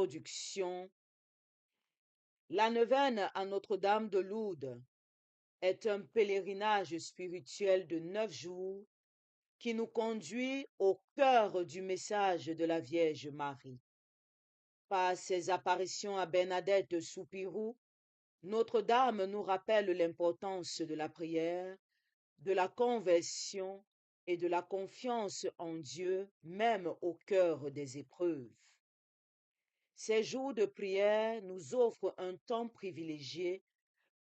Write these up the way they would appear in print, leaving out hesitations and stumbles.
Introduction. La neuvaine à Notre-Dame de Lourdes est un pèlerinage spirituel de 9 jours qui nous conduit au cœur du message de la Vierge Marie. Par ses apparitions à Bernadette Soupirou, Notre-Dame nous rappelle l'importance de la prière, de la conversion et de la confiance en Dieu, même au cœur des épreuves. Ces jours de prière nous offrent un temps privilégié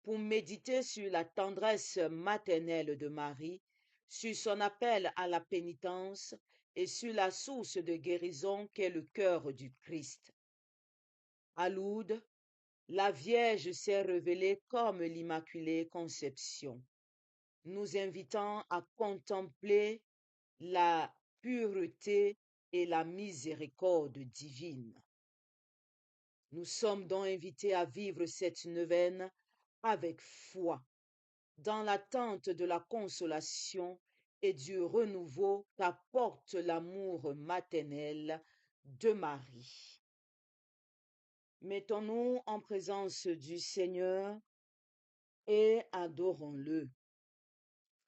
pour méditer sur la tendresse maternelle de Marie, sur son appel à la pénitence et sur la source de guérison qu'est le cœur du Christ. À Lourdes, la Vierge s'est révélée comme l'Immaculée Conception, nous invitant à contempler la pureté et la miséricorde divine. Nous sommes donc invités à vivre cette neuvaine avec foi, dans l'attente de la consolation et du renouveau qu'apporte l'amour maternel de Marie. Mettons-nous en présence du Seigneur et adorons-le.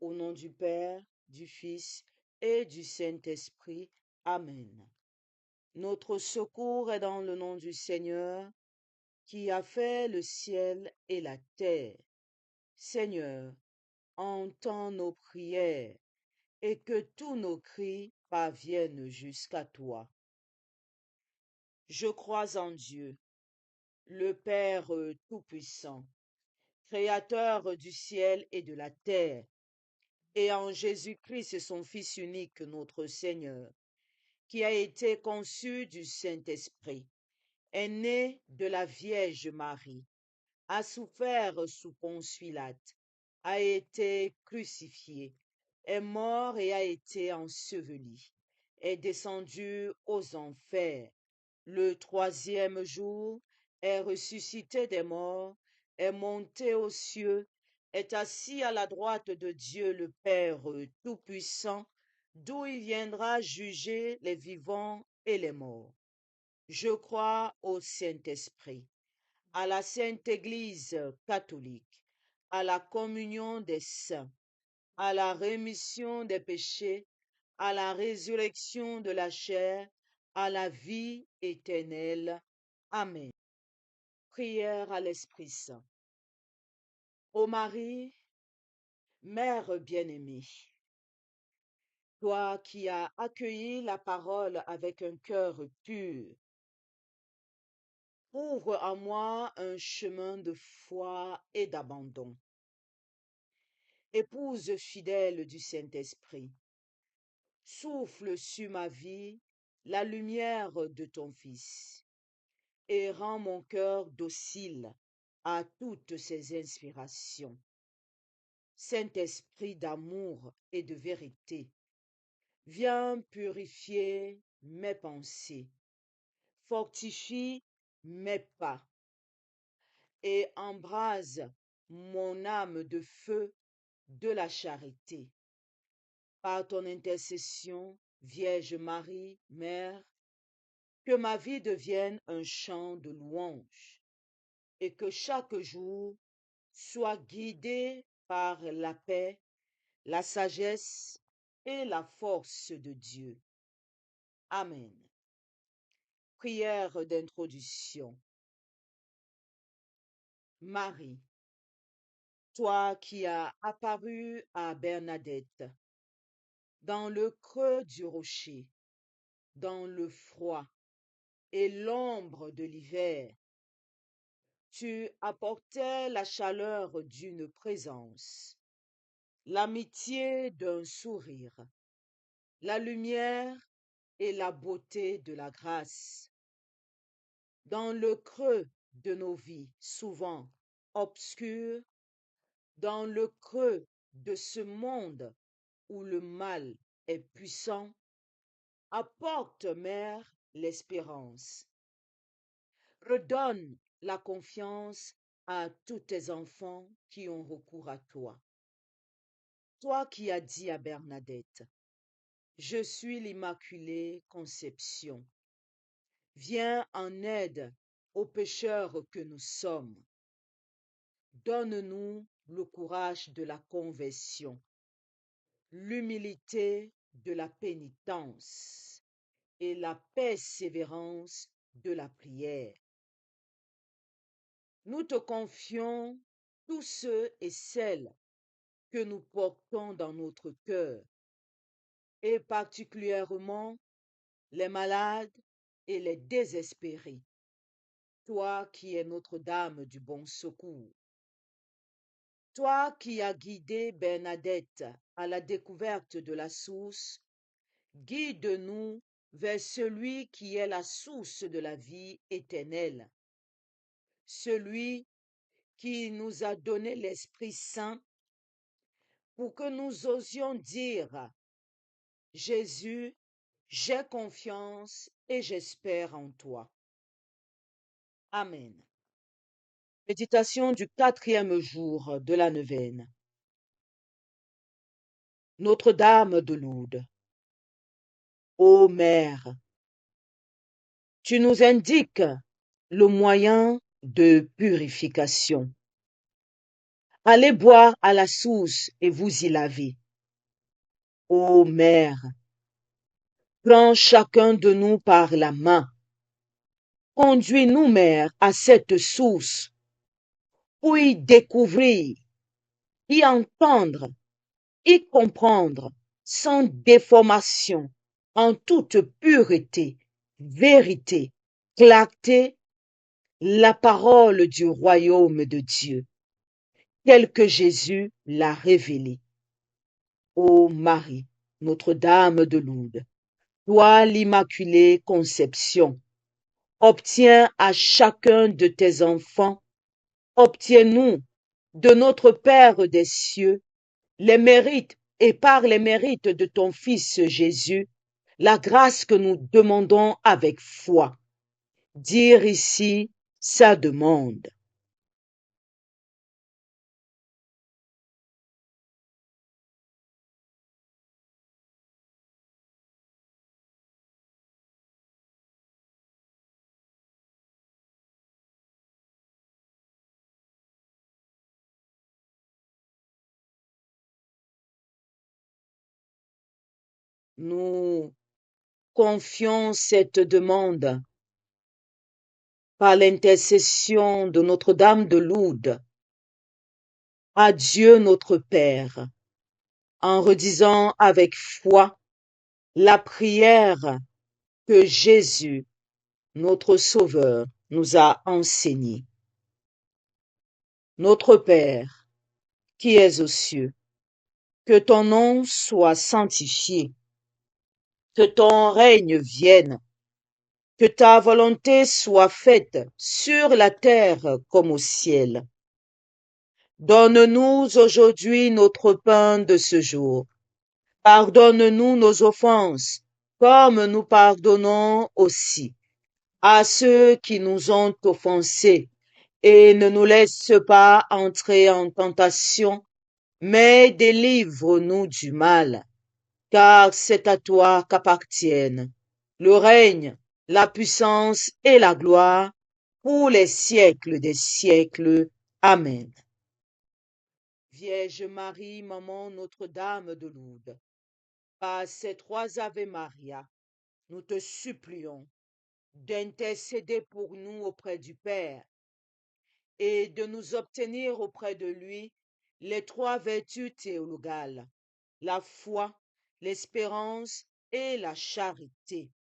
Au nom du Père, du Fils et du Saint-Esprit. Amen. Notre secours est dans le nom du Seigneur, qui a fait le ciel et la terre. Seigneur, entends nos prières et que tous nos cris parviennent jusqu'à toi. Je crois en Dieu, le Père Tout-Puissant, Créateur du ciel et de la terre, et en Jésus-Christ, son Fils unique, notre Seigneur, qui a été conçu du Saint-Esprit, est né de la Vierge Marie, a souffert sous Ponce Pilate, a été crucifié, est mort et a été enseveli, est descendu aux enfers. Le troisième jour est ressuscité des morts, est monté aux cieux, est assis à la droite de Dieu le Père Tout-Puissant, d'où il viendra juger les vivants et les morts. Je crois au Saint-Esprit, à la Sainte Église catholique, à la communion des saints, à la rémission des péchés, à la résurrection de la chair, à la vie éternelle. Amen. Prière à l'Esprit Saint. Ô Marie, Mère bien-aimée, toi qui as accueilli la parole avec un cœur pur, ouvre en moi un chemin de foi et d'abandon. Épouse fidèle du Saint-Esprit, souffle sur ma vie la lumière de ton Fils et rends mon cœur docile à toutes ses inspirations. Saint-Esprit d'amour et de vérité, viens purifier mes pensées, fortifie mes pas et embrase mon âme de feu de la charité. Par ton intercession, Vierge Marie, Mère, que ma vie devienne un chant de louange et que chaque jour soit guidé par la paix, la sagesse et la force de Dieu. Amen. Prière d'introduction. Marie, toi qui as apparu à Bernadette, dans le creux du rocher, dans le froid et l'ombre de l'hiver, tu apportais la chaleur d'une présence, l'amitié d'un sourire, la lumière et la beauté de la grâce. Dans le creux de nos vies, souvent obscures, dans le creux de ce monde où le mal est puissant, apporte, Mère, l'espérance. Redonne la confiance à tous tes enfants qui ont recours à toi. Toi qui as dit à Bernadette, je suis l'Immaculée Conception. viens en aide aux pécheurs que nous sommes. Donne-nous le courage de la conversion, l'humilité de la pénitence et la persévérance de la prière. Nous te confions tous ceux et celles que nous portons dans notre cœur, et particulièrement les malades et les désespérés, toi qui es Notre-Dame du bon secours. Toi qui as guidé Bernadette à la découverte de la source, guide-nous vers celui qui est la source de la vie éternelle, celui qui nous a donné l'Esprit Saint pour que nous osions dire: Jésus, j'ai confiance et j'espère en toi. Amen. Méditation du 4e jour de la neuvaine. Notre-Dame de Lourdes. Ô Mère, tu nous indiques le moyen de purification. Allez boire à la source et vous y lavez. Ô Mère, prends chacun de nous par la main. Conduis-nous, Mère, à cette source, pour y découvrir, y entendre, y comprendre, sans déformation, en toute pureté, vérité, clarté, la parole du royaume de Dieu, tel que Jésus l'a révélé. Ô Marie, Notre-Dame de Lourdes, toi l'Immaculée Conception, obtiens à chacun de tes enfants, obtiens-nous de notre Père des cieux, les mérites et par les mérites de ton Fils Jésus, la grâce que nous demandons avec foi. Dire ici sa demande. Nous confions cette demande par l'intercession de Notre-Dame de Lourdes à Dieu notre Père, en redisant avec foi la prière que Jésus, notre Sauveur, nous a enseignée. Notre Père, qui es aux cieux, que ton nom soit sanctifié, que ton règne vienne, que ta volonté soit faite sur la terre comme au ciel. Donne-nous aujourd'hui notre pain de ce jour. Pardonne-nous nos offenses, comme nous pardonnons aussi à ceux qui nous ont offensés, et ne nous laisse pas entrer en tentation, mais délivre-nous du mal, car c'est à toi qu'appartiennent le règne, la puissance et la gloire pour les siècles des siècles. Amen. Vierge Marie, maman Notre-Dame de Lourdes, par ces 3 Ave Maria, nous te supplions d'intercéder pour nous auprès du Père et de nous obtenir auprès de lui les 3 vertus théologales, la foi, l'espérance et la charité.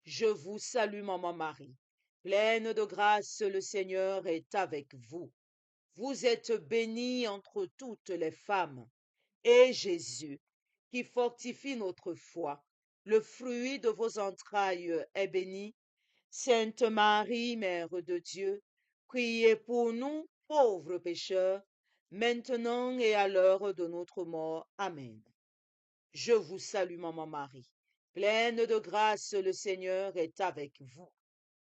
Je vous salue, Maman Marie, pleine de grâce, le Seigneur est avec vous. Vous êtes bénie entre toutes les femmes, et Jésus, qui fortifie notre foi, le fruit de vos entrailles est béni. Sainte Marie, Mère de Dieu, priez pour nous, pauvres pécheurs, maintenant et à l'heure de notre mort. Amen. Je vous salue, Maman Marie, pleine de grâce, le Seigneur est avec vous.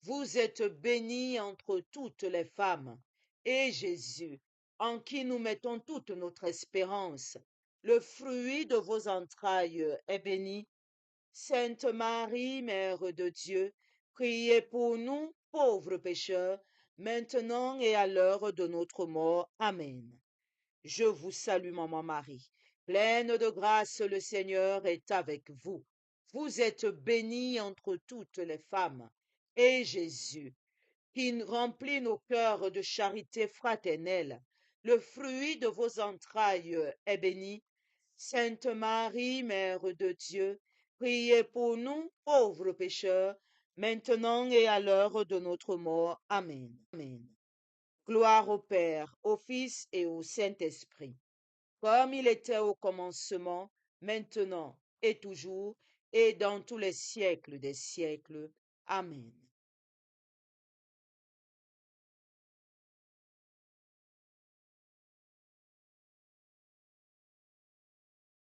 Vous êtes bénie entre toutes les femmes, et Jésus, en qui nous mettons toute notre espérance, le fruit de vos entrailles est béni. Sainte Marie, Mère de Dieu, Priez pour nous, pauvres pécheurs, maintenant et à l'heure de notre mort. Amen. Je vous salue, Maman Marie, pleine de grâce, le Seigneur est avec vous. Vous êtes bénie entre toutes les femmes, et Jésus, qui remplit nos cœurs de charité fraternelle, le fruit de vos entrailles est béni. Sainte Marie, Mère de Dieu, priez pour nous, pauvres pécheurs, maintenant et à l'heure de notre mort. Amen. Amen. Gloire au Père, au Fils et au Saint-Esprit, comme il était au commencement, maintenant et toujours, et dans tous les siècles des siècles. Amen.